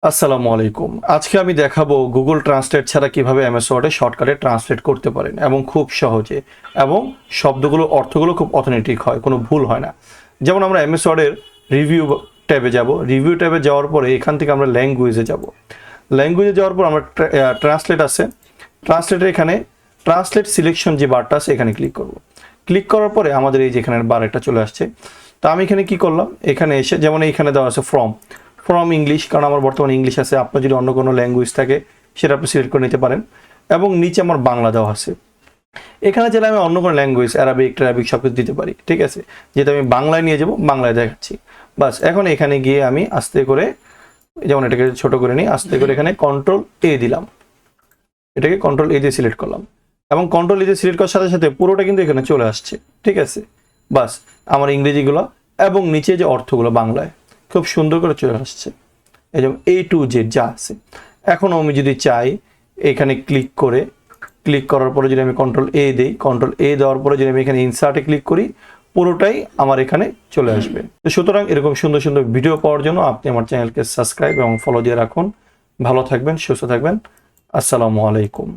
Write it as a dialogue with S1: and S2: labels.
S1: আসসালামু আলাইকুম। আজকে আমি দেখাবো গুগল ট্রান্সলেট ছাড়া কিভাবে এমএস ওয়ার্ডে শর্টকাটে ট্রান্সলেট করতে পারেন এবং খুব সহজে, এবং শব্দগুলো অর্থগুলো খুব অথেন্টিক হয়, কোনো ভুল হয় না। যেমন আমরা এমএস ওয়ার্ডের রিভিউ ট্যাবে যাব। রিভিউ ট্যাবে যাওয়ার পরে এখান থেকে আমরা ল্যাঙ্গুয়েজে যাব। ল্যাঙ্গুয়েজে যাওয়ার পর আমরা ট্রান্সলেট আছে, ট্রান্সলেটের এখানে ট্রান্সলেট সিলেকশন যে বারটা আছে এখানে ক্লিক করব। ক্লিক করার পরে আমাদের এই যে এখানে বার একটা চলে আসছে। তো আমি এখানে কি করলাম, এখানে এসে যেমন এইখানে দেওয়া আছে ফ্রম ইংলিশ, কারণ আমার বর্তমানে ইংলিশ আছে। আপনার যদি অন্য কোনো ল্যাঙ্গুয়েজ থাকে সেটা আপনি সিলেক্ট করে নিতে পারেন। এবং নিচে আমার বাংলা দেওয়া আছে। এখানে চাইলে আমি অন্য কোনো ল্যাঙ্গুয়েজ অ্যারাবিক সব কিছু দিতে পারি, ঠিক আছে। যেহেতু আমি বাংলায় নিয়ে যাব, বাংলায় দেখাচ্ছি। বাস এখন এখানে গিয়ে আমি আস্তে করে, যেমন এটাকে ছোট করে নিই, আস্তে করে এখানে কন্ট্রোল-A দিলাম। এটাকে কন্ট্রোল-A দিয়ে সিলেক্ট করলাম, এবং কন্ট্রোল-A দিয়ে সিলেক্ট করার সাথে সাথে পুরোটা কিন্তু এখানে চলে আসছে, ঠিক আছে। বাস আমার ইংরেজিগুলো এবং নিচে যে অর্থগুলো বাংলায় খুব সুন্দর করে চলে আসছে, এই যেমন A to Z যা আছে। এখন আমি যদি চাই এখানে ক্লিক করার পরে যদি আমি কন্ট্রোল-A দিই, কন্ট্রোল-A দেওয়ার পরে যদি আমি এখানে ইনসার্টে ক্লিক করি, পুরোটাই আমার এখানে চলে আসবে। তো সুতরাং এরকম সুন্দর সুন্দর ভিডিও পাওয়ার জন্য আপনি আমার চ্যানেলকে সাবস্ক্রাইব এবং ফলো দিয়ে রাখুন। ভালো থাকবেন, সুস্থ থাকবেন। আসসালামু আলাইকুম।